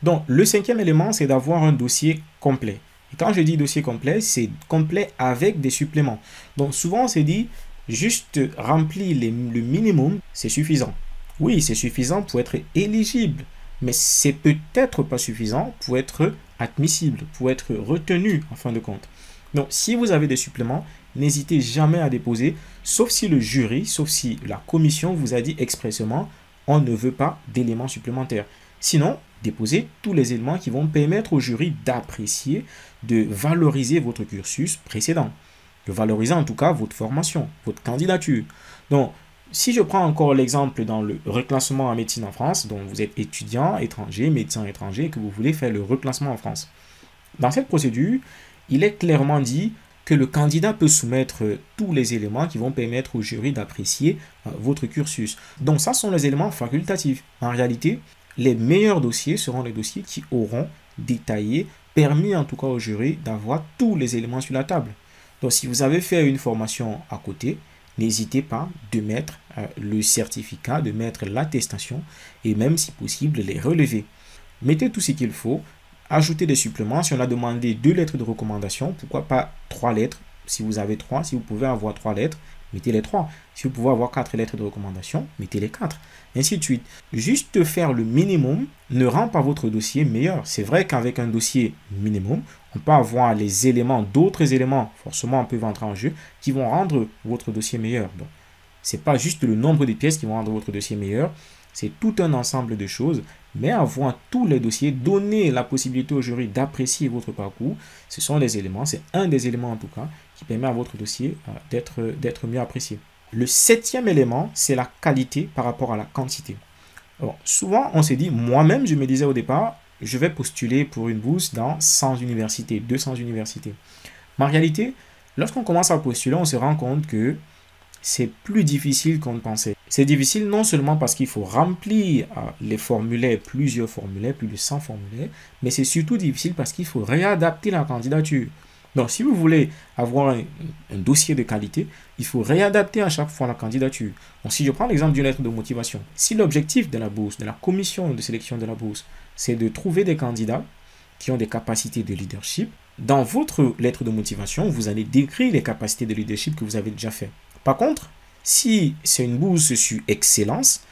Donc, le cinquième élément, c'est d'avoir un dossier complet. Et quand je dis dossier complet, c'est complet avec des suppléments. Donc, souvent, on se dit, juste remplir le minimum, c'est suffisant. Oui, c'est suffisant pour être éligible, mais c'est peut-être pas suffisant pour être admissible, pour être retenu en fin de compte. Donc, si vous avez des suppléments, n'hésitez jamais à déposer, sauf si le jury, sauf si la commission vous a dit expressément, on ne veut pas d'éléments supplémentaires. Sinon, déposez tous les éléments qui vont permettre au jury d'apprécier, de valoriser votre cursus précédent, de valoriser en tout cas votre formation, votre candidature. Donc, si je prends encore l'exemple dans le reclassement en médecine en France, donc vous êtes étudiant étranger, médecin étranger, que vous voulez faire le reclassement en France. Dans cette procédure, il est clairement dit que le candidat peut soumettre tous les éléments qui vont permettre au jury d'apprécier votre cursus. Donc ça sont les éléments facultatifs. En réalité, les meilleurs dossiers seront les dossiers qui auront détaillé, permis en tout cas au jury d'avoir tous les éléments sur la table. Donc si vous avez fait une formation à côté, n'hésitez pas de mettre le certificat, de mettre l'attestation et même si possible les relever. Mettez tout ce qu'il faut. Ajoutez des suppléments. Si on a demandé 2 lettres de recommandation, pourquoi pas 3 lettres? Si vous avez 3, si vous pouvez avoir 3 lettres, mettez les 3. Si vous pouvez avoir 4 lettres de recommandation, mettez les 4. Ainsi de suite. Juste faire le minimum ne rend pas votre dossier meilleur. C'est vrai qu'avec un dossier minimum, on peut avoir les éléments, d'autres éléments, forcément peuvent entrer en jeu, qui vont rendre votre dossier meilleur. Donc, ce n'est pas juste le nombre de pièces qui vont rendre votre dossier meilleur, c'est tout un ensemble de choses, mais avoir tous les dossiers, donner la possibilité au jury d'apprécier votre parcours, ce sont les éléments, c'est un des éléments en tout cas, qui permet à votre dossier d'être mieux apprécié. Le 7e élément, c'est la qualité par rapport à la quantité. Alors, souvent, on s'est dit, moi-même, je me disais au départ, je vais postuler pour une bourse dans 100 universités, 200 universités. Mais en réalité, lorsqu'on commence à postuler, on se rend compte que c'est plus difficile qu'on ne pensait. C'est difficile non seulement parce qu'il faut remplir les formulaires, plusieurs formulaires, plus de 100 formulaires, mais c'est surtout difficile parce qu'il faut réadapter la candidature. Donc, si vous voulez avoir un dossier de qualité, il faut réadapter à chaque fois la candidature. Donc, si je prends l'exemple d'une lettre de motivation, si l'objectif de la bourse, de la commission de sélection de la bourse, c'est de trouver des candidats qui ont des capacités de leadership, dans votre lettre de motivation, vous allez décrire les capacités de leadership que vous avez déjà fait. Par contre, si c'est une bourse sur excellence,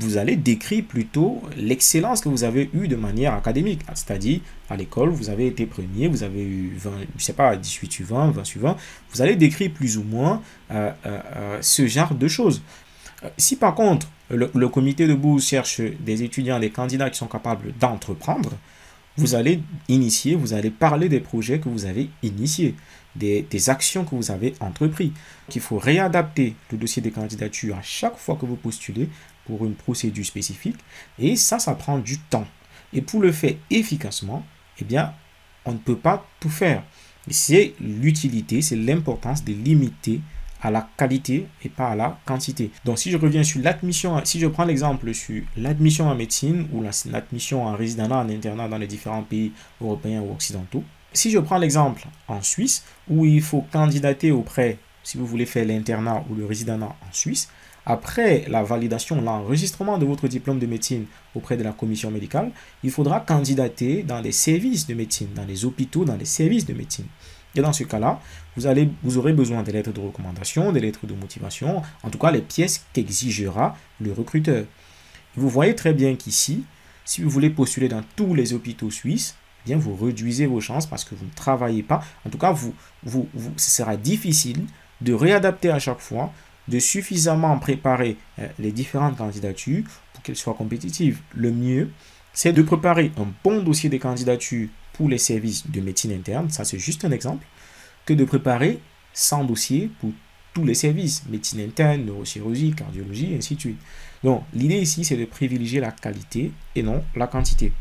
vous allez décrire plutôt l'excellence que vous avez eue de manière académique. C'est-à-dire, à l'école, vous avez été premier, vous avez eu 20, je sais pas, 18 sur 20, 20 sur 20. Vous allez décrire plus ou moins ce genre de choses. Si par contre, le comité de bourse cherche des étudiants, des candidats qui sont capables d'entreprendre, vous allez initier, vous allez parler des projets que vous avez initiés, des actions que vous avez entreprises. Il faut réadapter le dossier de candidature à chaque fois que vous postulez pour une procédure spécifique. Et ça prend du temps. Et pour le faire efficacement, eh bien, on ne peut pas tout faire. C'est l'utilité, c'est l'importance de limiter à la qualité et pas à la quantité. Donc, si je reviens sur l'admission, si je prends l'exemple sur l'admission en médecine ou l'admission en résidence, en internat dans les différents pays européens ou occidentaux, si je prends l'exemple en Suisse, où il faut candidater auprès, si vous voulez faire l'internat ou le résidence en Suisse, après la validation, l'enregistrement de votre diplôme de médecine auprès de la commission médicale, il faudra candidater dans des services de médecine, dans les hôpitaux, dans les services de médecine. Et dans ce cas-là, vous aurez besoin des lettres de recommandation, des lettres de motivation, en tout cas les pièces qu'exigera le recruteur. Vous voyez très bien qu'ici, si vous voulez postuler dans tous les hôpitaux suisses, eh bien vous réduisez vos chances parce que vous ne travaillez pas. En tout cas, ce sera difficile de réadapter à chaque fois, de suffisamment préparer les différentes candidatures pour qu'elles soient compétitives. Le mieux, c'est de préparer un bon dossier de candidature pour les services de médecine interne, ça c'est juste un exemple, que de préparer 100 dossiers pour tous les services, médecine interne, neurochirurgie, cardiologie, ainsi de suite. Donc, l'idée ici, c'est de privilégier la qualité et non la quantité.